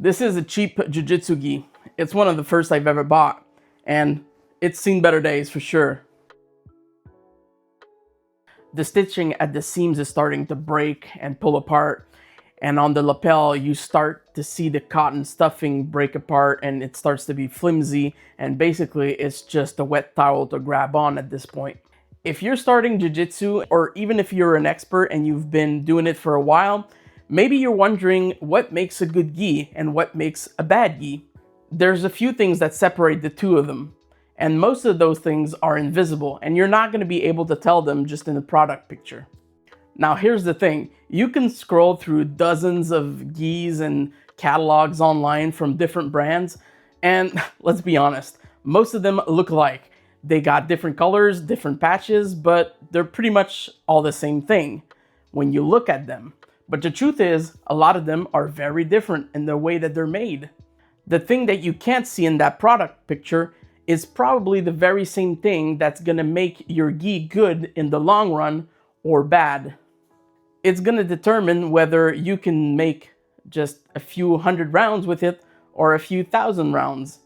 This is a cheap jiu-jitsu gi. It's one of the first I've ever bought, and it's seen better days for sure. The stitching at the seams is starting to break and pull apart, and on the lapel you start to see the cotton stuffing break apart and it starts to be flimsy, and basically it's just a wet towel to grab on at this point. If you're starting jiu-jitsu, or even if you're an expert and you've been doing it for a while, maybe you're wondering what makes a good gi and what makes a bad gi. There's a few things that separate the two of them, and most of those things are invisible, and you're not going to be able to tell them just in the product picture. Now here's the thing, you can scroll through dozens of gis and catalogs online from different brands, and let's be honest, most of them look alike. They got different colors, different patches, but they're pretty much all the same thing when you look at them. But the truth is, a lot of them are very different in the way that they're made. The thing that you can't see in that product picture is probably the very same thing that's gonna make your gi good in the long run or bad. It's gonna determine whether you can make just a few hundred rounds with it or a few thousand rounds.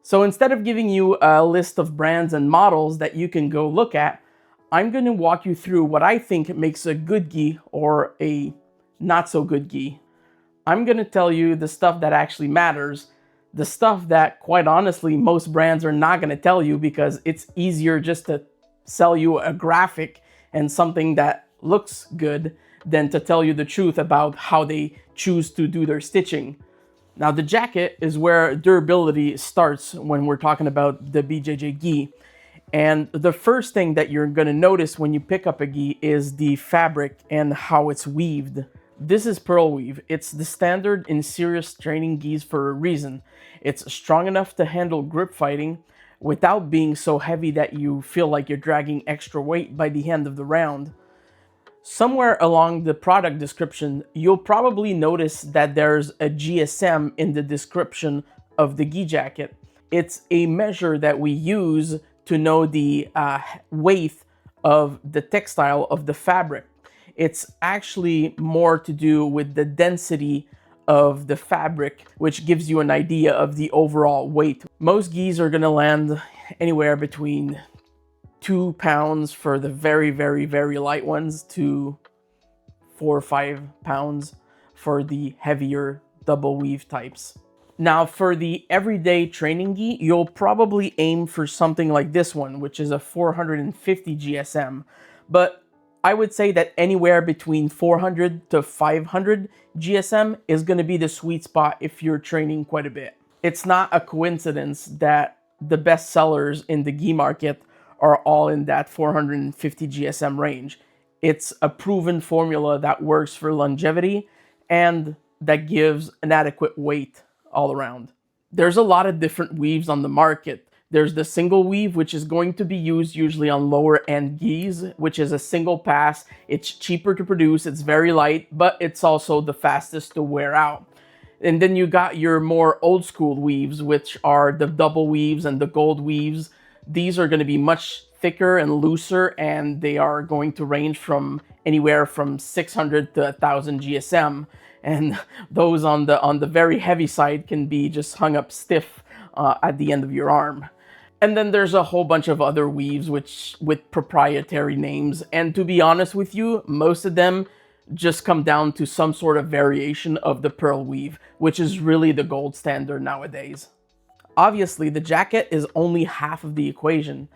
So instead of giving you a list of brands and models that you can go look at, I'm gonna walk you through what I think makes a good gi or a not so good gi. I'm gonna tell you the stuff that actually matters, the stuff that, quite honestly, most brands are not gonna tell you because it's easier just to sell you a graphic and something that looks good than to tell you the truth about how they choose to do their stitching. Now the jacket is where durability starts when we're talking about the BJJ gi. And the first thing that you're gonna notice when you pick up a gi is the fabric and how it's weaved. This is pearl weave. It's the standard in serious training gis for a reason. It's strong enough to handle grip fighting without being so heavy that you feel like you're dragging extra weight by the end of the round. Somewhere along the product description, you'll probably notice that there's a GSM in the description of the gi jacket. It's a measure that we use to know the weight of the textile of the fabric. It's actually more to do with the density of the fabric, which gives you an idea of the overall weight. Most gis are gonna land anywhere between 2 pounds for the very, very, very light ones to 4 or 5 pounds for the heavier double weave types. Now for the everyday training gi, you'll probably aim for something like this one, which is a 450 GSM. But I would say that anywhere between 400 to 500 GSM is going to be the sweet spot if you're training quite a bit. It's not a coincidence that the best sellers in the gi market are all in that 450 GSM range. It's a proven formula that works for longevity and that gives an adequate weight all around. There's a lot of different weaves on the market. There's the single weave, which is going to be used usually on lower end gis, which is a single pass. It's cheaper to produce, it's very light, but it's also the fastest to wear out. And then you got your more old school weaves, which are the double weaves and the gold weaves. These are going to be much thicker and looser, and they are going to range from anywhere from 600 to 1000 GSM. And those on the very heavy side can be just hung up stiff at the end of your arm. And then there's a whole bunch of other weaves with proprietary names. And to be honest with you, most of them just come down to some sort of variation of the pearl weave, which is really the gold standard nowadays. Obviously, the jacket is only half of the equation.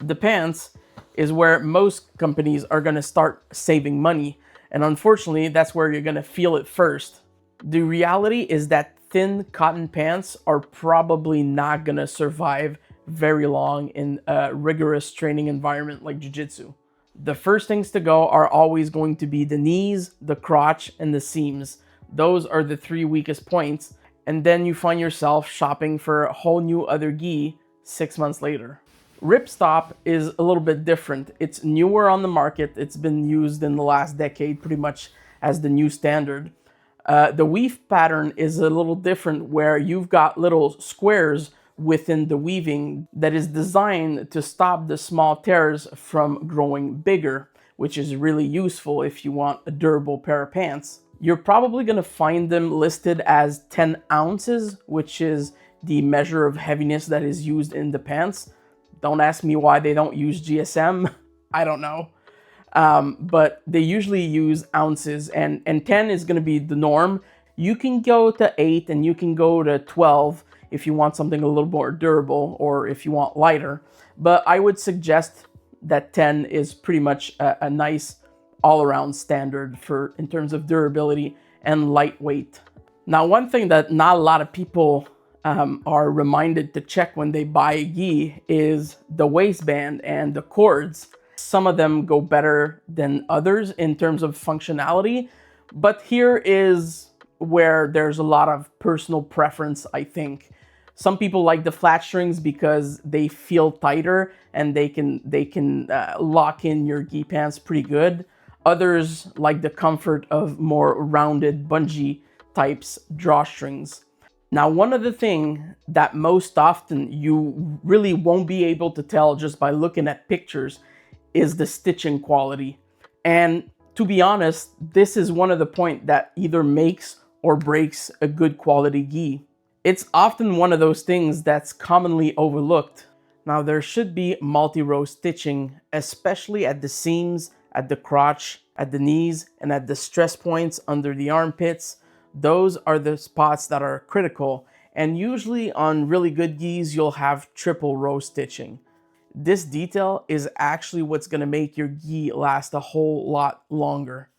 The pants is where most companies are going to start saving money. And unfortunately, that's where you're going to feel it first. The reality is that thin cotton pants are probably not going to survive very long in a rigorous training environment like jiu-jitsu. The first things to go are always going to be the knees, the crotch, and the seams. Those are the 3 weakest points. And then you find yourself shopping for a whole new other gi 6 months later. Ripstop is a little bit different. It's newer on the market. It's been used in the last decade pretty much as the new standard. The weave pattern is a little different, where you've got little squares within the weaving that is designed to stop the small tears from growing bigger, which is really useful if you want a durable pair of pants. You're probably going to find them listed as 10 ounces, which is the measure of heaviness that is used in the pants. Don't ask me why they don't use GSM. I don't know. But they usually use ounces, and 10 is going to be the norm. You can go to 8 and you can go to 12 if you want something a little more durable or if you want lighter. But I would suggest that 10 is pretty much a nice all-around standard for in terms of durability and lightweight. Now, one thing that not a lot of people are reminded to check when they buy a gi is the waistband and the cords. Some of them go better than others in terms of functionality, but here is where there's a lot of personal preference, I think. Some people like the flat strings because they feel tighter and they can lock in your gi pants pretty good. Others like the comfort of more rounded bungee types drawstrings. Now, one of the things that most often you really won't be able to tell just by looking at pictures is the stitching quality. And to be honest, this is one of the points that either makes or breaks a good quality gi. It's often one of those things that's commonly overlooked. Now, there should be multi-row stitching, especially at the seams, at the crotch, at the knees, and at the stress points under the armpits. Those are the spots that are critical. And usually on really good gis, you'll have triple row stitching. This detail is actually what's going to make your gi last a whole lot longer.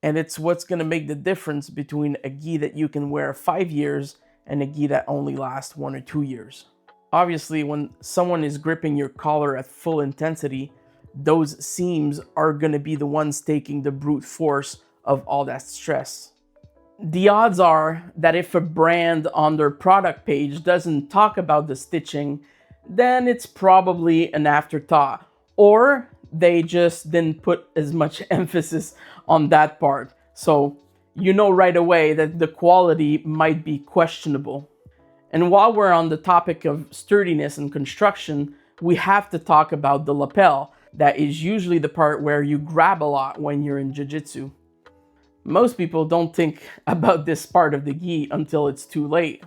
And it's what's going to make the difference between a gi that you can wear 5 years and a gi that only lasts 1 or 2 years. Obviously, when someone is gripping your collar at full intensity, those seams are going to be the ones taking the brute force of all that stress. The odds are that if a brand on their product page doesn't talk about the stitching, then it's probably an afterthought, or they just didn't put as much emphasis on that part. So you know right away that the quality might be questionable. And while we're on the topic of sturdiness and construction, we have to talk about the lapel. That is usually the part where you grab a lot when you're in jiu-jitsu. Most people don't think about this part of the gi until it's too late.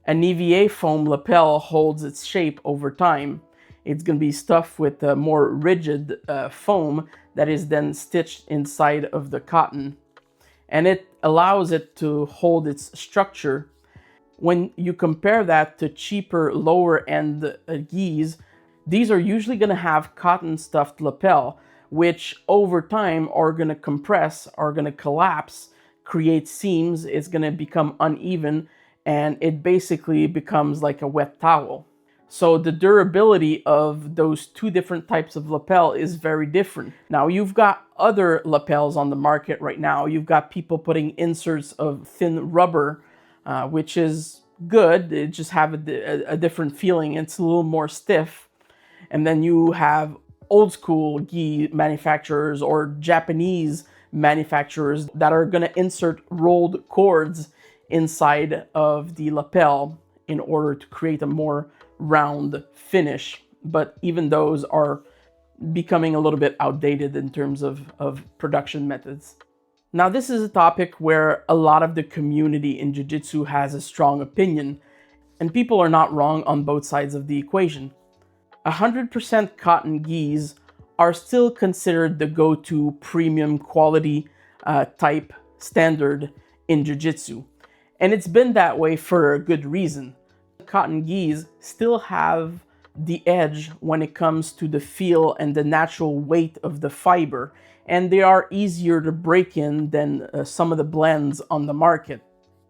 An EVA foam lapel holds its shape over time. It's going to be stuffed with a more rigid foam that is then stitched inside of the cotton. And it allows it to hold its structure. When you compare that to cheaper lower end gis, these are usually going to have cotton stuffed lapel, which over time are going to compress, are going to collapse, create seams, it's going to become uneven, and it basically becomes like a wet towel. So the durability of those two different types of lapel is very different. Now, you've got other lapels on the market right now. You've got people putting inserts of thin rubber, which is good. It just have a different feeling. It's a little more stiff. And then you have old school gi manufacturers or Japanese manufacturers that are going to insert rolled cords inside of the lapel in order to create a more round finish. But even those are becoming a little bit outdated in terms of production methods. Now, this is a topic where a lot of the community in jiu-jitsu has a strong opinion, and people are not wrong on both sides of the equation. 100% cotton gis are still considered the go-to premium quality type standard in jiu-jitsu. And it's been that way for a good reason. Cotton gis still have the edge when it comes to the feel and the natural weight of the fiber, and they are easier to break in than some of the blends on the market.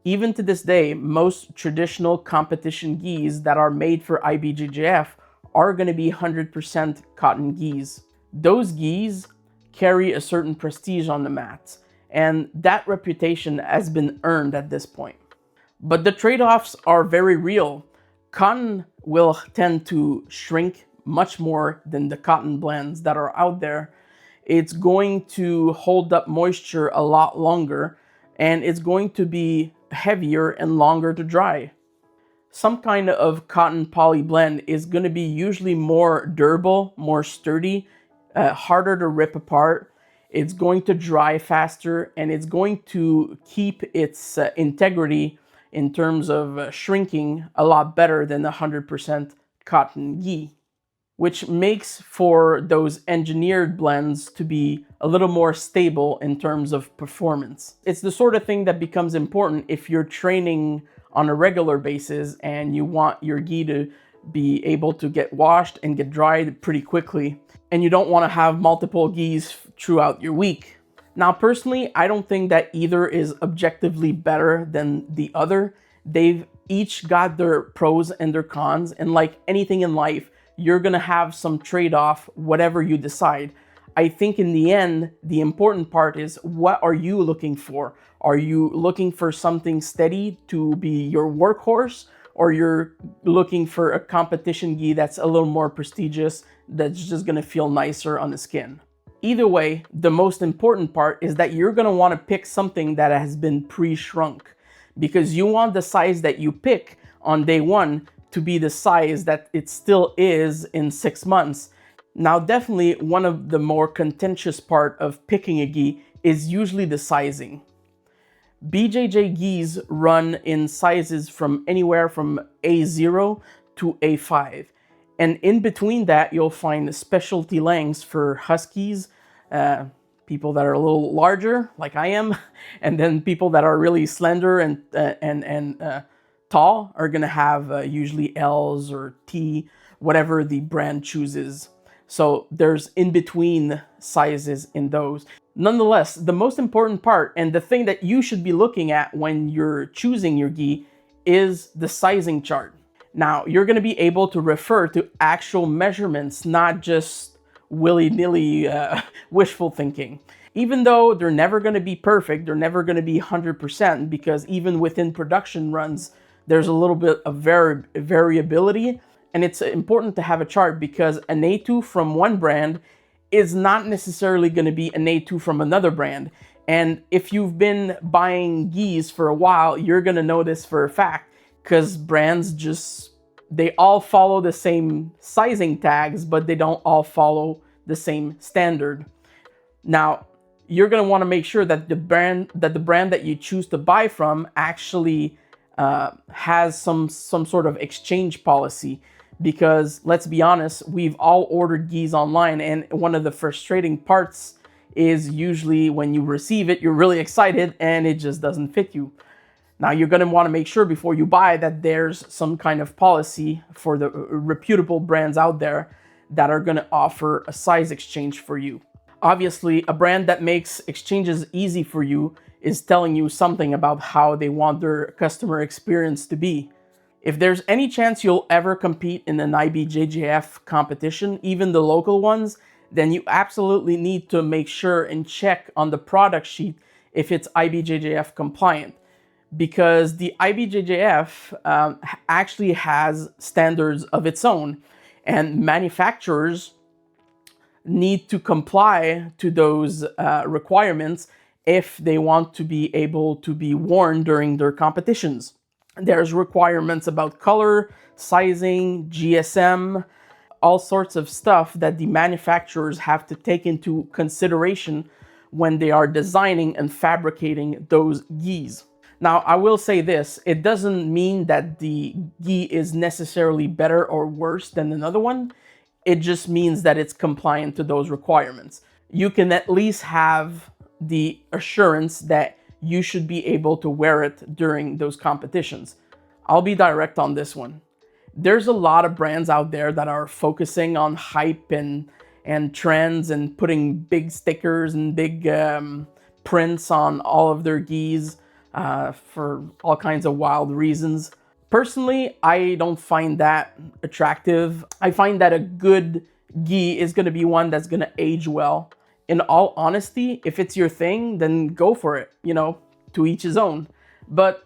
Even to this day, most traditional competition gis that are made for IBJJF are going to be 100% cotton gis. Those gis carry a certain prestige on the mats, and that reputation has been earned at this point. But the trade-offs are very real. Cotton will tend to shrink much more than the cotton blends that are out there. It's going to hold up moisture a lot longer, and it's going to be heavier and longer to dry. Some kind of cotton poly blend is going to be usually more durable, more sturdy, harder to rip apart, it's going to dry faster, and it's going to keep its integrity in terms of shrinking a lot better than 100% cotton gi, which makes for those engineered blends to be a little more stable in terms of performance. It's the sort of thing that becomes important if you're training on a regular basis and you want your gi to be able to get washed and get dried pretty quickly, and you don't want to have multiple gis throughout your week. Now, personally, I don't think that either is objectively better than the other. They've each got their pros and their cons, and like anything in life, you're gonna have some trade-off, whatever you decide. I think in the end, the important part is, what are you looking for? Are you looking for something steady to be your workhorse, or you're looking for a competition gi that's a little more prestigious, that's just gonna feel nicer on the skin? Either way, the most important part is that you're gonna wanna pick something that has been pre-shrunk, because you want the size that you pick on day one to be the size that it still is in 6 months. Now, definitely one of the more contentious part of picking a gi is usually the sizing. BJJ gis run in sizes from anywhere from A0 to A5. And in between that, you'll find specialty lengths for huskies, people that are a little larger, like I am, and then people that are really slender and tall are gonna have usually L's or T, whatever the brand chooses. So there's in-between sizes in those. Nonetheless, the most important part, and the thing that you should be looking at when you're choosing your gi, is the sizing chart. Now, you're gonna be able to refer to actual measurements, not just willy-nilly wishful thinking. Even though they're never gonna be perfect, they're never gonna be 100%, because even within production runs, there's a little bit of variability, and it's important to have a chart, because an A2 from one brand is not necessarily going to be an A2 from another brand. And if you've been buying gis for a while, you're going to know this for a fact, because brands they all follow the same sizing tags, but they don't all follow the same standard. Now, you're going to want to make sure that the brand that you choose to buy from actually has some sort of exchange policy, because let's be honest, we've all ordered gis online, and one of the frustrating parts is usually when you receive it, you're really excited and it just doesn't fit you. Now, you're going to want to make sure before you buy that there's some kind of policy for the reputable brands out there that are going to offer a size exchange for you. Obviously, a brand that makes exchanges easy for you is telling you something about how they want their customer experience to be. If there's any chance you'll ever compete in an IBJJF competition, even the local ones, then you absolutely need to make sure and check on the product sheet if it's IBJJF compliant, because the IBJJF actually has standards of its own, and manufacturers need to comply to those requirements if they want to be able to be worn during their competitions. There's requirements about color, sizing, GSM, all sorts of stuff that the manufacturers have to take into consideration when they are designing and fabricating those gis. Now, I will say this, it doesn't mean that the gi is necessarily better or worse than another one. It just means that it's compliant to those requirements. You can at least have the assurance that you should be able to wear it during those competitions. I'll be direct on this one. There's a lot of brands out there that are focusing on hype and trends and putting big stickers and big prints on all of their gis for all kinds of wild reasons. Personally, I don't find that attractive. I find that a good gi is going to be one that's going to age well. In all honesty, if it's your thing, then go for it, to each his own. But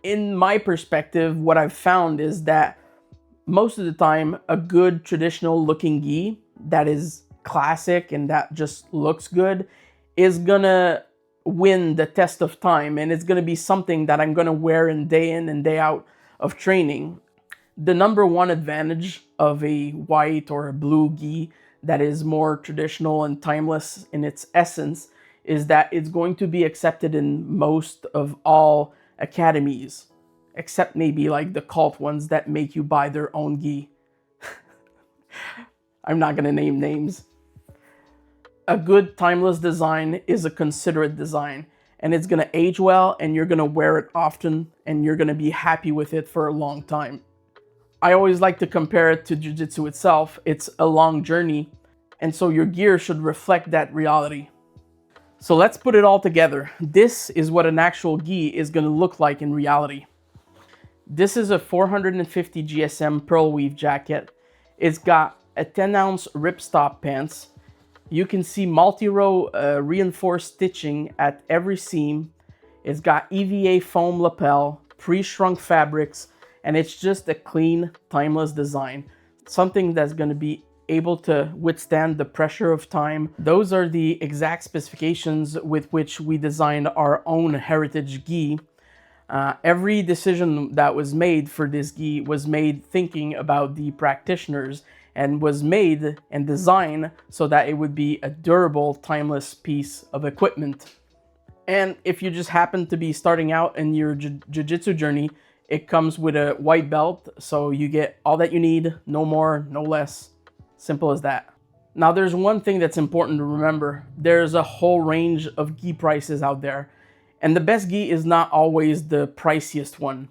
in my perspective, what I've found is that most of the time, a good traditional looking gi that is classic and that just looks good is gonna win the test of time, and it's gonna be something that I'm gonna wear in and day out of training. The number one advantage of a white or a blue gi that is more traditional and timeless in its essence is that it's going to be accepted in most of all academies, except maybe like the cult ones that make you buy their own gi. I'm not gonna name names. A good timeless design is a considerate design, and it's gonna age well, and you're gonna wear it often, and you're gonna be happy with it for a long time. I always like to compare it to jiu-jitsu itself. It's a long journey, and so your gear should reflect that reality. So let's put it all together. This is what an actual gi is gonna look like in reality. This is a 450 GSM pearl weave jacket. It's got a 10-ounce ripstop pants. You can see multi-row reinforced stitching at every seam. It's got EVA foam lapel, pre-shrunk fabrics, and it's just a clean, timeless design. Something that's going to be able to withstand the pressure of time. Those are the exact specifications with which we designed our own heritage gi. Every decision that was made for this gi was made thinking about the practitioners and was made and designed so that it would be a durable, timeless piece of equipment. And if you just happen to be starting out in your jiu-jitsu journey, it comes with a white belt, so you get all that you need, no more, no less. Simple as that. Now there's one thing that's important to remember. There's a whole range of gi prices out there, and the best gi is not always the priciest one.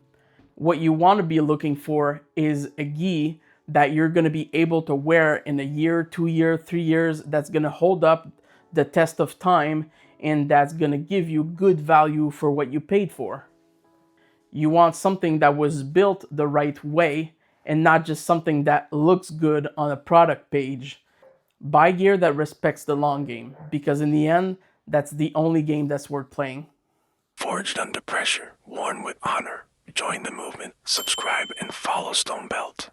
What you want to be looking for is a gi that you're going to be able to wear in a year, 2 years, 3 years, that's going to hold up the test of time, and that's going to give you good value for what you paid for. You want something that was built the right way and not just something that looks good on a product page. Buy gear that respects the long game, because in the end, that's the only game that's worth playing. Forged under pressure, worn with honor. Join the movement, subscribe, and follow Stonebelt.